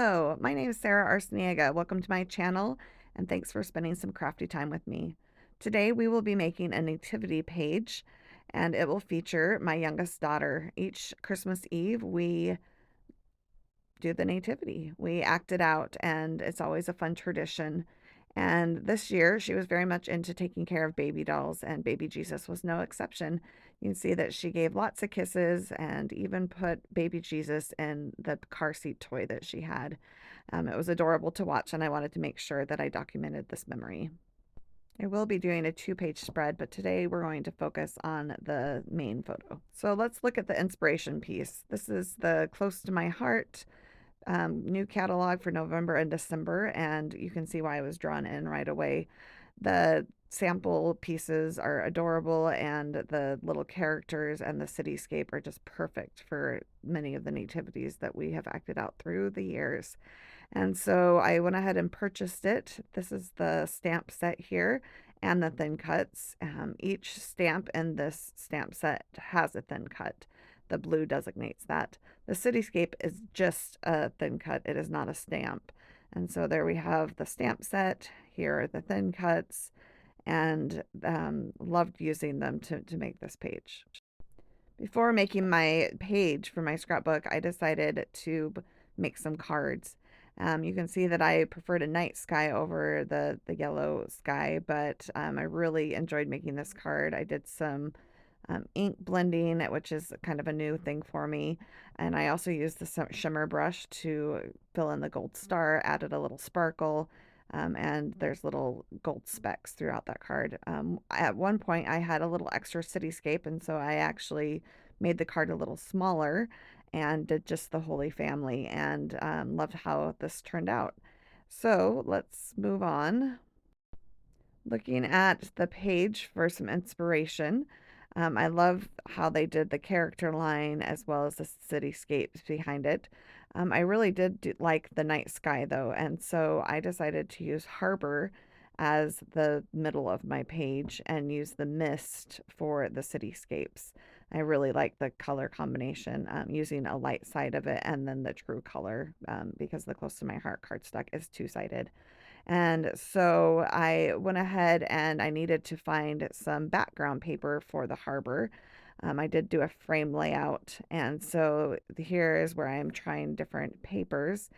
Hello, my name is Sarah Arciniega. Welcome to my channel, and thanks for spending some crafty time with me. Today we will be making a nativity page, and it will feature my youngest daughter. Each Christmas Eve, we do the nativity. We act it out, and it's always a fun tradition. And this year, she was very much into taking care of baby dolls, and baby Jesus was no exception. You can see that she gave lots of kisses and even put baby Jesus in the car seat toy that she had. It was adorable to watch, and I wanted to make sure that I documented this memory. I will be doing a two-page spread, but today we're going to focus on the main photo. So let's look at the inspiration piece. This is the Close to My Heart new catalog for November and December, and you can see why I was drawn in right away. The sample pieces are adorable, and the little characters and the cityscape are just perfect for many of the nativities that we have acted out through the years. And so I went ahead and purchased it. This is the stamp set here and the thin cuts. Each stamp in this stamp set has a thin cut. The blue designates that. The cityscape is just a thin cut. It is not a stamp. And so there we have the stamp set. Here are the thin cuts, and loved using them to make this page. Before making my page for my scrapbook, I decided to make some cards. You can see that I preferred a night sky over the yellow sky, but I really enjoyed making this card. I did some ink blending, which is kind of a new thing for me. And I also used the shimmer brush to fill in the gold star, added a little sparkle, and there's little gold specks throughout that card. At one point, I had a little extra cityscape, and so I actually made the card a little smaller and did just the Holy Family, and loved how this turned out. So let's move on. Looking at the page for some inspiration, I love how they did the character line as well as the cityscapes behind it. I really did like the night sky though, and so I decided to use Harbor as the middle of my page and use the mist for the cityscapes. I really like the color combination, using a light side of it and then the true color, because the Close to My Heart cardstock is two-sided. And so I went ahead and I needed to find some background paper for the harbor. I did do a frame layout, and so here is where I'm trying different papers.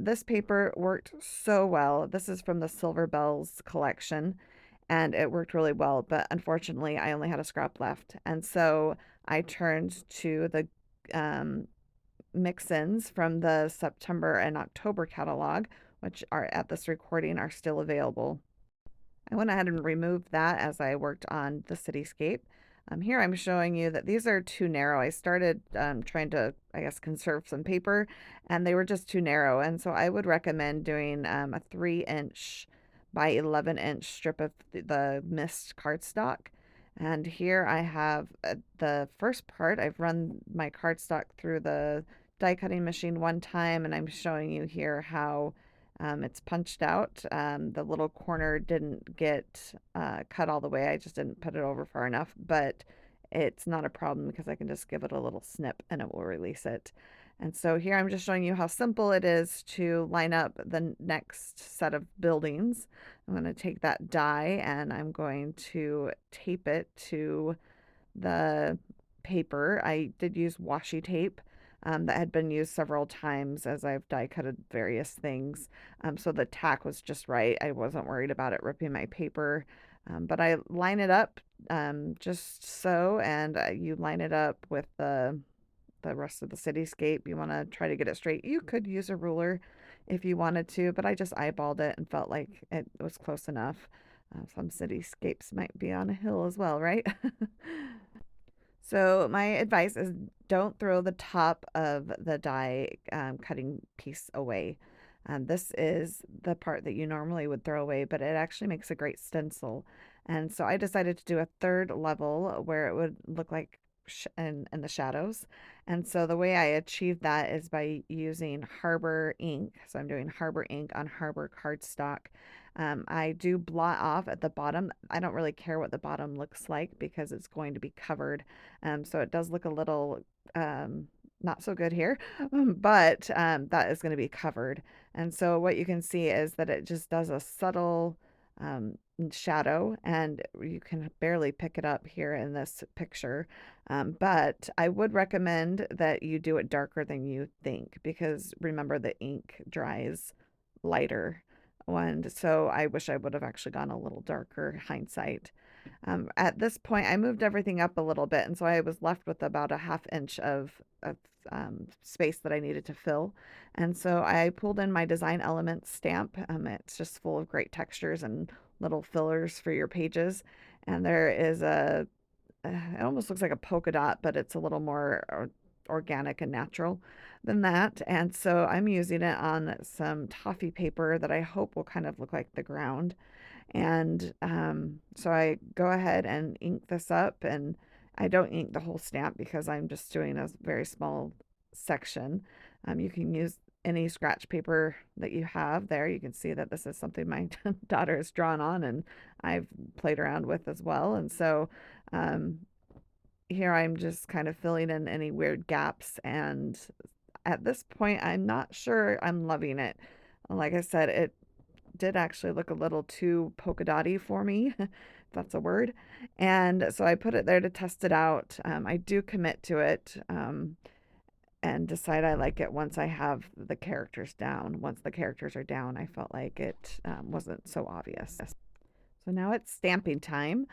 This paper worked so well. This is from the Silver Bells collection, and it worked really well, but unfortunately I only had a scrap left. And so I turned to the mix-ins from the September and October catalog, which are at this recording are still available. I went ahead and removed that as I worked on the cityscape. Here I'm showing you that these are too narrow. I started trying to, I guess, conserve some paper, and they were just too narrow. And so I would recommend doing a 3-inch by 11-inch strip of the mist cardstock. And here I have the first part. I've run my cardstock through the die cutting machine one time, and I'm showing you here how it's punched out. The little corner didn't get cut all the way. I just didn't put it over far enough, but it's not a problem because I can just give it a little snip and it will release it. And so here I'm just showing you how simple it is to line up the next set of buildings. I'm going to take that die and I'm going to tape it to the paper. I did use washi tape that had been used several times as I've die cutted various things. So the tack was just right. I wasn't worried about it ripping my paper. But I line it up just so, and you line it up with the rest of the cityscape. You want to try to get it straight. You could use a ruler if you wanted to, but I just eyeballed it and felt like it was close enough. Some cityscapes might be on a hill as well, right? So my advice is don't throw the top of the die cutting piece away. This is the part that you normally would throw away, but it actually makes a great stencil. And so I decided to do a third level where it would look like in the shadows. And so the way I achieved that is by using Harbour ink. So I'm doing Harbour ink on Harbour cardstock. I do blot off at the bottom. I don't really care what the bottom looks like because it's going to be covered. So it does look a little not so good here, but that is going to be covered. And so what you can see is that it just does a subtle shadow, and you can barely pick it up here in this picture. But I would recommend that you do it darker than you think, because remember, the ink dries lighter. And so I wish I would have actually gone a little darker, hindsight. At this point, I moved everything up a little bit, and so I was left with about a half inch of space that I needed to fill. And so I pulled in my Design Elements stamp. It's just full of great textures and little fillers for your pages. And there is it almost looks like a polka dot, but it's a little more organic and natural than that. And so I'm using it on some toffee paper that I hope will kind of look like the ground. And so I go ahead and ink this up, and I don't ink the whole stamp because I'm just doing a very small section. You can use any scratch paper that you have there. You can see that this is something my daughter has drawn on and I've played around with as well. And so um, here I'm just kind of filling in any weird gaps. And at this point, I'm not sure I'm loving it. Like I said, it did actually look a little too polka dotty for me, if that's a word. And so I put it there to test it out. I do commit to it and decide I like it once I have the characters down. Once the characters are down, I felt like it wasn't so obvious. So now it's stamping time.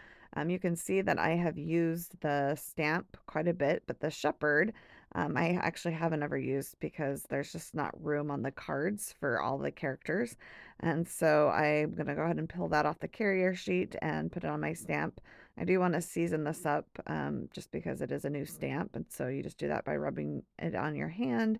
You can see that I have used the stamp quite a bit, but the shepherd I actually haven't ever used because there's just not room on the cards for all the characters. And so I'm going to go ahead and peel that off the carrier sheet and put it on my stamp. I do want to season this up just because it is a new stamp. And so you just do that by rubbing it on your hand.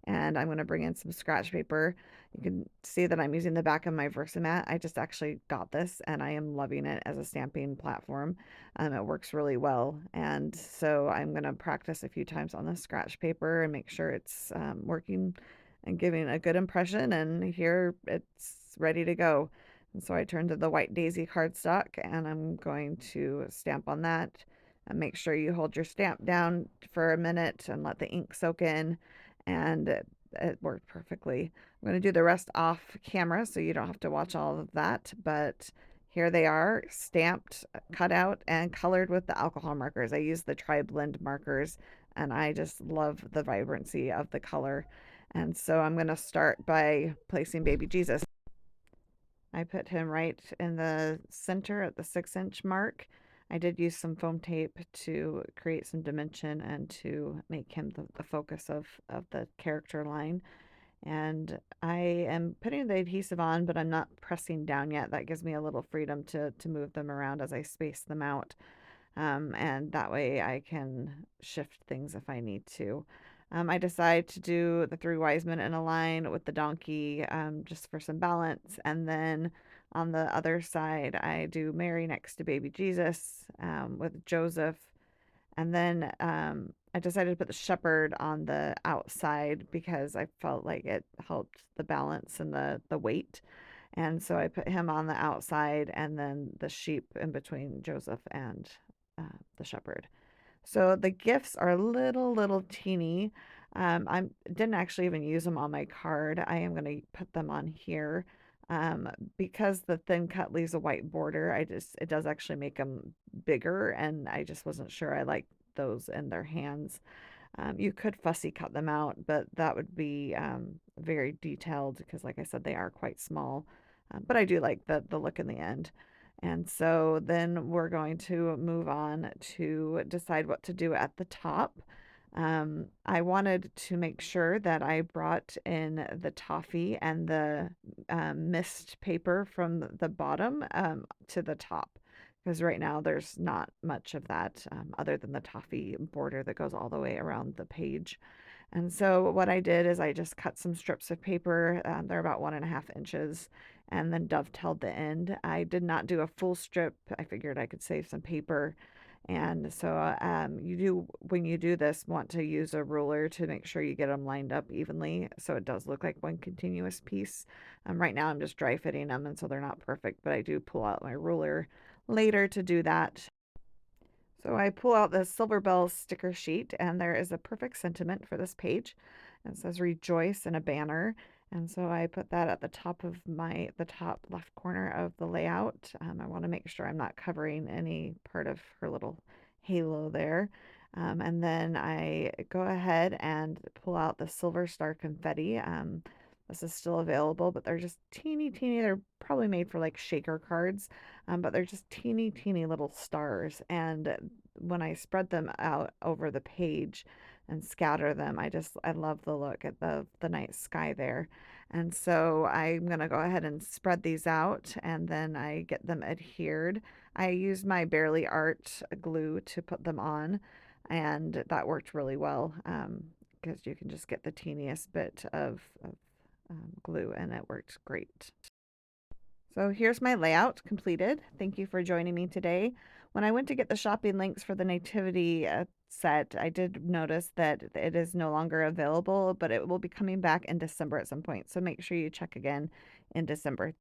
And I'm going to bring in some scratch paper. You can see that I'm using the back of my Versamat. I just actually got this and I am loving it as a stamping platform. It works really well. And so I'm going to practice a few times on the scratch paper and make sure it's working and giving a good impression. And here it's ready to go. And so I turn to the white daisy cardstock and I'm going to stamp on that. And make sure you hold your stamp down for a minute and let the ink soak in. And it worked perfectly. I'm going to do the rest off camera so you don't have to watch all of that, but here they are, stamped, cut out, and colored with the alcohol markers. I use the tri-blend markers, and I just love the vibrancy of the color. And so I'm going to start by placing baby Jesus. I put him right in the center at the 6-inch mark. I did use some foam tape to create some dimension and to make him the focus of the character line. And I am putting the adhesive on, but I'm not pressing down yet. That gives me a little freedom to move them around as I space them out. And that way I can shift things if I need to. I decide to do the three wise men in a line with the donkey just for some balance. And then on the other side, I do Mary next to baby Jesus with Joseph. And then I decided to put the shepherd on the outside because I felt like it helped the balance and the weight. And so I put him on the outside and then the sheep in between Joseph and the shepherd. So the gifts are little teeny. I didn't actually even use them on my card. I am going to put them on here. Because the thin cut leaves a white border, it does actually make them bigger, and I just wasn't sure I liked those in their hands. You could fussy cut them out, but that would be very detailed because, like I said, they are quite small. But I do like the look in the end. And so then we're going to move on to decide what to do at the top. I wanted to make sure that I brought in the toffee and the mist paper from the bottom to the top, because right now there's not much of that other than the toffee border that goes all the way around the page. And so what I did is I just cut some strips of paper. They're about 1.5 inches, and then dovetailed the end. I did not do a full strip. I figured I could save some paper. And so you do, when you do this, want to use a ruler to make sure you get them lined up evenly so it does look like one continuous piece. Right now I'm just dry fitting them, and so they're not perfect, but I do pull out my ruler later to do that. So I pull out the Silver Bells sticker sheet, and there is a perfect sentiment for this page. It says rejoice in a banner. And so I put that at the top of the top left corner of the layout. I want to make sure I'm not covering any part of her little halo there. And then I go ahead and pull out the Silver Star confetti. This is still available, but they're just teeny, teeny. They're probably made for like shaker cards, but they're just teeny, teeny little stars. And when I spread them out over the page and scatter them, I love the look at the night sky there. And so I'm gonna go ahead and spread these out, and then I get them adhered. I used my Barely Art glue to put them on, and that worked really well, because you can just get the teeniest bit of glue, and it worked great. So here's my layout completed. Thank you for joining me today. When I went to get the shopping links for the Nativity set, I did notice that it is no longer available, but it will be coming back in December at some point. So make sure you check again in December.